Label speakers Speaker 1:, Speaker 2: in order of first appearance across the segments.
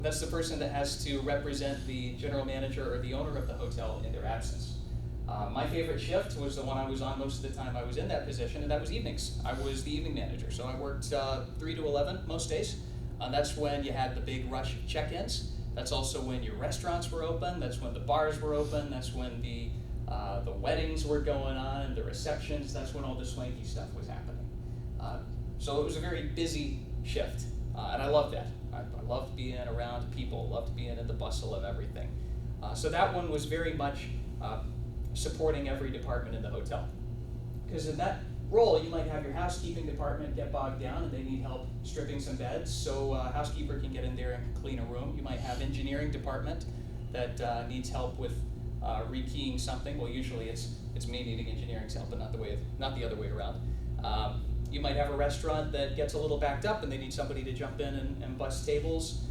Speaker 1: That's the person that has to represent the general manager or the owner of the hotel in their absence. My favorite shift was the one I was on most of the time I was in that position, and that was evenings. I was the evening manager, so I worked 3 to 11 most days. That's when you had the big rush of check-ins. That's also when your restaurants were open. That's when the bars were open. That's when the weddings were going on, the receptions. That's when all the swanky stuff was happening. So it was a very busy shift, and I loved that. I loved being around people, loved being in the bustle of everything. So that one was very much supporting every department in the hotel. Because in that role, you might have your housekeeping department get bogged down and they need help stripping some beds, so a housekeeper can get in there and clean a room. You might have engineering department that needs help with rekeying something. Well, usually it's me needing engineering's help, but not the other way around. You might have a restaurant that gets a little backed up and they need somebody to jump in and bust tables.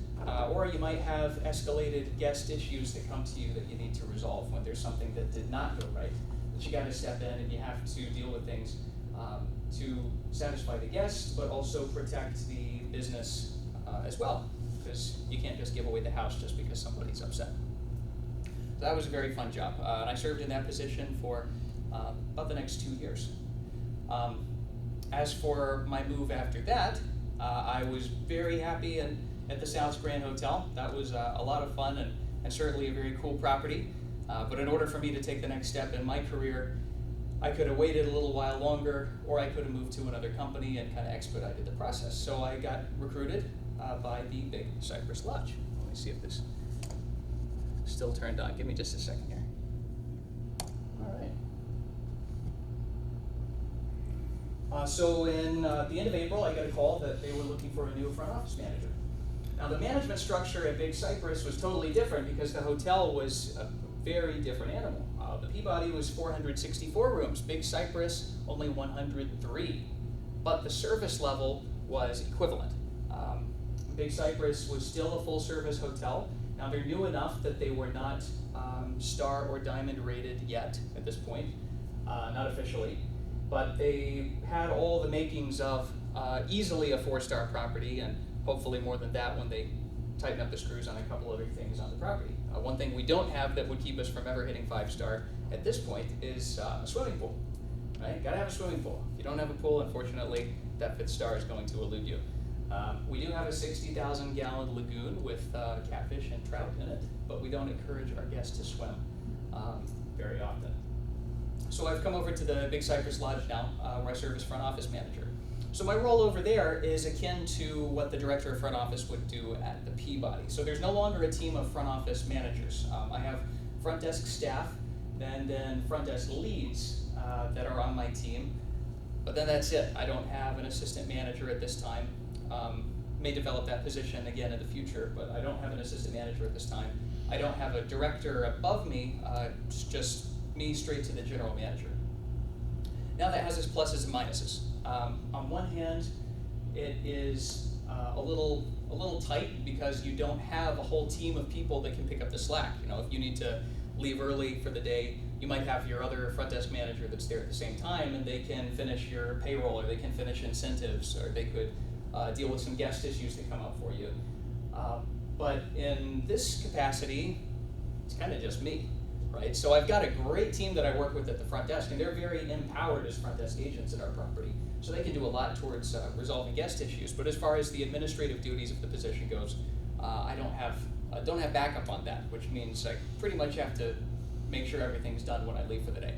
Speaker 1: Or you might have escalated guest issues that come to you that you need to resolve when there's something that did not go right. That you got to step in and you have to deal with things to satisfy the guests, but also protect the business as well, because you can't just give away the house just because somebody's upset. So that was a very fun job, and I served in that position for about the next 2 years. As for my move after that, I was very happy at the South Grand Hotel. That was a lot of fun and certainly a very cool property. But in order for me to take the next step in my career, I could have waited a little while longer, or I could have moved to another company and kind of expedited the process. So I got recruited by the Big Cypress Lodge. Let me see if this is still turned on. Give me just a second here. All right. So in the end of April, I got a call that they were looking for a new front office manager. Now, the management structure at Big Cypress was totally different because the hotel was a very different animal. The Peabody was 464 rooms, Big Cypress only 103, but the service level was equivalent. Big Cypress was still a full-service hotel. Now, they're new enough that they were not star or diamond rated yet at this point, not officially, but they had all the makings of easily a 4-star property, and hopefully more than that when they tighten up the screws on a couple other things on the property. One thing we don't have that would keep us from ever hitting 5-star at this point is a swimming pool. Right? Gotta have a swimming pool. If you don't have a pool, unfortunately, that 5th star is going to elude you. We do have a 60,000 gallon lagoon with catfish and trout in it, but we don't encourage our guests to swim very often. So I've come over to the Big Cypress Lodge now, where I serve as front office manager. So my role over there is akin to what the director of front office would do at the Peabody. So there's no longer a team of front office managers. I have front desk staff and then front desk leads that are on my team, but then that's it. I don't have an assistant manager at this time. May develop that position again in the future, but I don't have an assistant manager at this time. I don't have a director above me, it's just me straight to the general manager. Now that has its pluses and minuses. On one hand, it is a little tight because you don't have a whole team of people that can pick up the slack. You know, if you need to leave early for the day, you might have your other front desk manager that's there at the same time, and they can finish your payroll, or they can finish incentives, or they could deal with some guest issues that come up for you. But in this capacity, it's kind of just me. Right? So I've got a great team that I work with at the front desk, and they're very empowered as front desk agents at our property. So they can do a lot towards resolving guest issues. But as far as the administrative duties of the position goes, I don't have backup on that, which means I pretty much have to make sure everything's done when I leave for the day.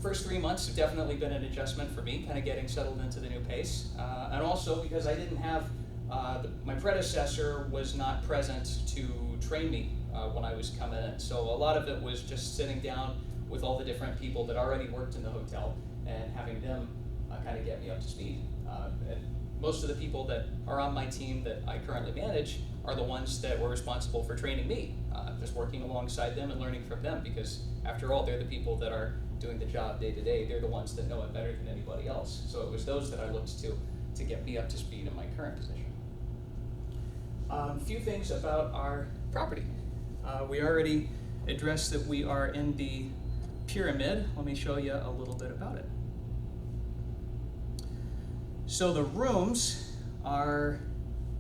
Speaker 1: First 3 months have definitely been an adjustment for me, kind of getting settled into the new pace. And also because I didn't have, my predecessor was not present to train me when I was coming in. So a lot of it was just sitting down with all the different people that already worked in the hotel and having them kind of get me up to speed. And most of the people that are on my team that I currently manage are the ones that were responsible for training me, just working alongside them and learning from them, because after all, they're the people that are doing the job day to day. They're the ones that know it better than anybody else. So it was those that I looked to get me up to speed in my current position. A few things about our property. We already addressed that we are in the pyramid. Let me show you a little bit about it. So the rooms are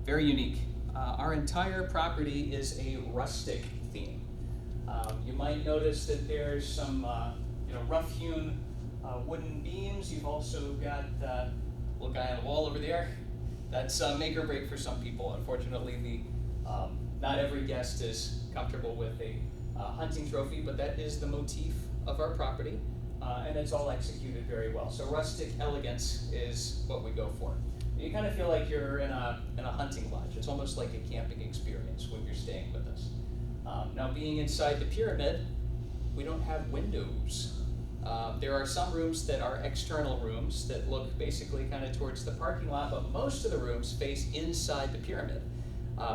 Speaker 1: very unique. our entire property is a rustic theme. You might notice that there's some rough-hewn wooden beams. You've also got a little guy on the wall over there. That's make or break for some people. Unfortunately, not every guest is comfortable with a hunting trophy, but that is the motif of our property, and it's all executed very well. So rustic elegance is what we go for. You kind of feel like you're in a hunting lodge. It's almost like a camping experience when you're staying with us. Now, being inside the pyramid, we don't have windows. There are some rooms that are external rooms that look basically kind of towards the parking lot, but most of the rooms face inside the pyramid.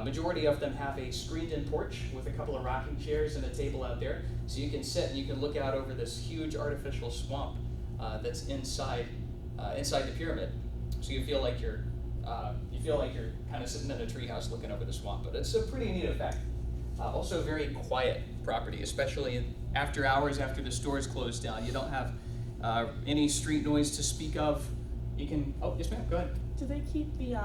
Speaker 1: Majority of them have a screened-in porch with a couple of rocking chairs and a table out there, so you can sit and you can look out over this huge artificial swamp that's inside the pyramid. So you feel like you're kind of sitting in a treehouse looking over the swamp. But it's a pretty neat effect. Also, a very quiet property, especially after hours, after the stores close down. You don't have any street noise to speak of. You can. Oh, yes, ma'am. Go ahead.
Speaker 2: Do they keep the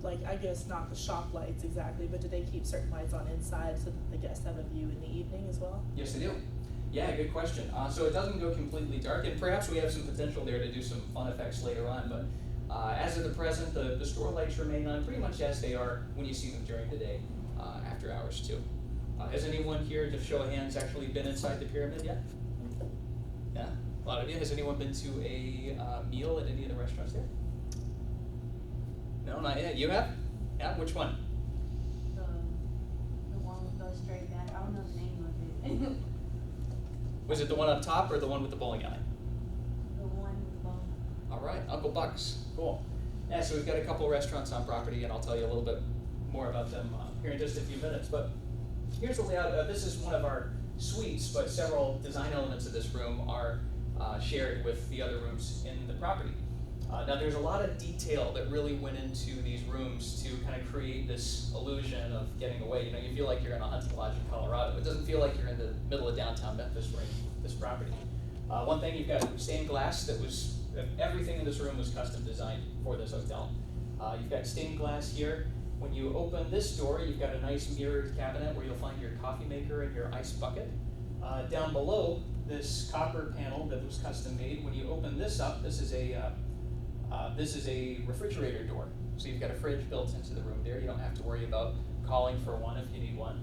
Speaker 2: I guess not the shop lights exactly, but do they keep certain lights on inside so that the guests have a view in the evening as well?
Speaker 1: Yes, they do. Yeah, good question. So it doesn't go completely dark, and perhaps we have some potential there to do some fun effects later on, but as of the present, the store lights remain on pretty much as they are when you see them during the day, after hours too. Has anyone here, to show of hands, actually been inside the pyramid yet? Yeah, a lot of you. Has anyone been to a meal at any of the restaurants there? No, not yet. You have? Yeah, which one?
Speaker 3: The one with the straight back. I don't know the name of it.
Speaker 1: Was it the one up top or the one with the bowling alley?
Speaker 3: The one with the bone.
Speaker 1: All right, Uncle Buck's. Cool. Yeah, so we've got a couple of restaurants on property, and I'll tell you a little bit more about them here in just a few minutes. But here's the layout. This is one of our suites, but several design elements of this room are shared with the other rooms in the property. Now, there's a lot of detail that really went into these rooms to kind of create this illusion of getting away. You know, you feel like you're in a hunting lodge in Colorado. It doesn't feel like you're in the middle of downtown Memphis wearing this property. One thing, you've got stained glass everything in this room was custom designed for this hotel. You've got stained glass here. When you open this door, you've got a nice mirrored cabinet where you'll find your coffee maker and your ice bucket. Down below, this copper panel that was custom made, when you open this up, this is a refrigerator door. So you've got a fridge built into the room there. You don't have to worry about calling for one if you need one.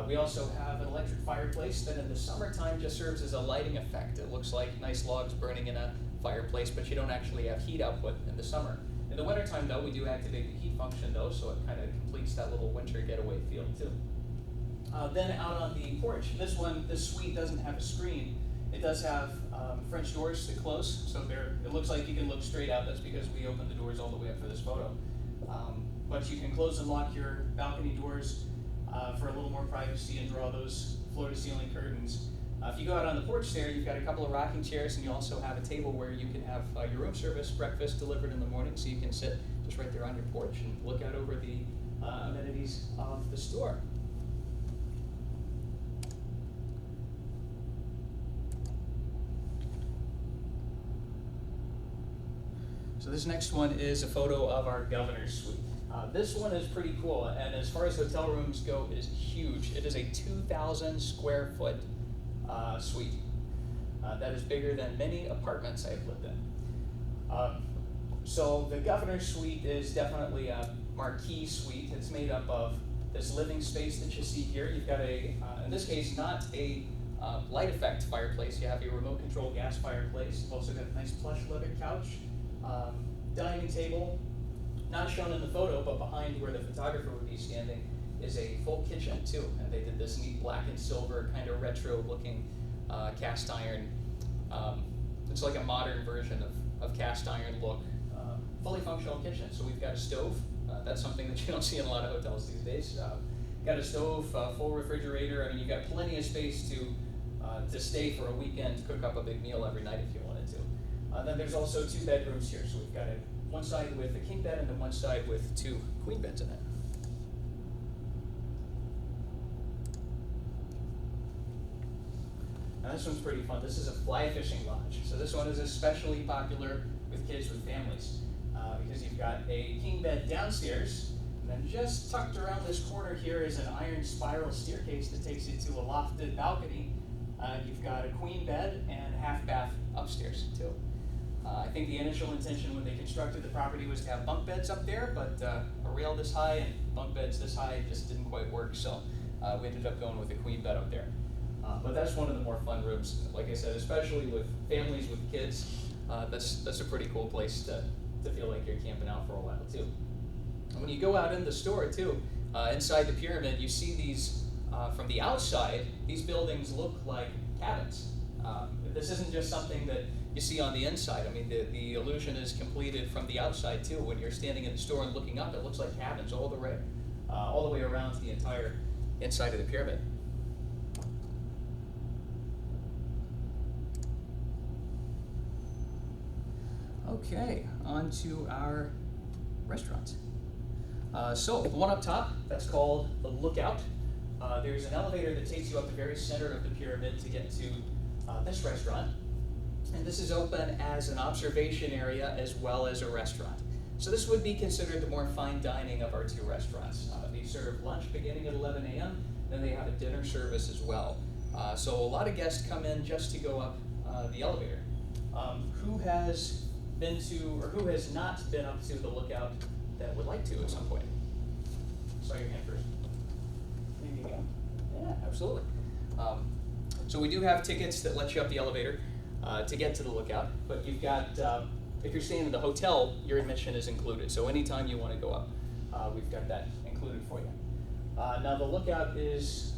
Speaker 1: We also have an electric fireplace that in the summertime just serves as a lighting effect. It looks like nice logs burning in a fireplace, but you don't actually have heat output in the summer. In the wintertime, though, we do activate the heat function, though, so it kind of completes that little winter getaway feel, too. Then out on the porch, this suite doesn't have a screen. It does have French doors that close, so it looks like you can look straight out. That's because we opened the doors all the way up for this photo. But you can close and lock your balcony doors for a little more privacy and draw those floor-to-ceiling curtains. If you go out on the porch there, you've got a couple of rocking chairs, and you also have a table where you can have your room service breakfast delivered in the morning, so you can sit just right there on your porch and look out over the amenities of the store. So this next one is a photo of our governor's suite. This one is pretty cool, and as far as hotel rooms go, it is huge. It is a 2,000 square foot suite. That is bigger than many apartments I've lived in. So the governor's suite is definitely a marquee suite. It's made up of this living space that you see here. You've got in this case, not a light effect fireplace. You have a remote control gas fireplace. You've also got a nice plush leather couch, dining table. Not shown in the photo, but behind where the photographer would be standing is a full kitchen too. And they did this neat black and silver kind of retro looking cast iron. It's like a modern version of cast iron look, fully functional kitchen. So we've got a stove. That's something that you don't see in a lot of hotels these days. Got a stove, full refrigerator. I mean, you've got plenty of space to stay for a weekend, cook up a big meal every night if you wanted to. Then there's also 2 bedrooms here. So we've got one side with a king bed and then one side with 2 queen beds in it. Now this one's pretty fun. This is a fly fishing lodge. So this one is especially popular with kids with families because you've got a king bed downstairs, and And just tucked around this corner here is an iron spiral staircase that takes you to a lofted balcony. You've got a queen bed and a half bath upstairs too. I think the initial intention when they constructed the property was to have bunk beds up there, but a rail this high and bunk beds this high just didn't quite work, so we ended up going with a queen bed up there. But that's one of the more fun rooms, like I said, especially with families with kids. That's a pretty cool place to feel like you're camping out for a while too. And when you go out in the store too, inside the pyramid, you see these, from the outside, these buildings look like cabins. This isn't just something that you see on the inside. I mean, the illusion is completed from the outside too. When you're standing in the store and looking up, it looks like cabins all the way around the entire inside of the pyramid. Okay, on to our restaurant. So the one up top, that's called the Lookout. There's an elevator that takes you up the very center of the pyramid to get to this restaurant. And this is open as an observation area as well as a restaurant. So this would be considered the more fine dining of our two restaurants. They serve lunch beginning at 11 a.m., then they have a dinner service as well. So a lot of guests come in just to go up the elevator. Who has been to, or who has not been up to the Lookout that would like to at some point? Saw your hand first. There you go. Yeah, absolutely. So we do have tickets that let you up the elevator to get to the Lookout, but you've got, if you're staying in the hotel, your admission is included. So anytime you want to go up, we've got that included for you. Now the Lookout is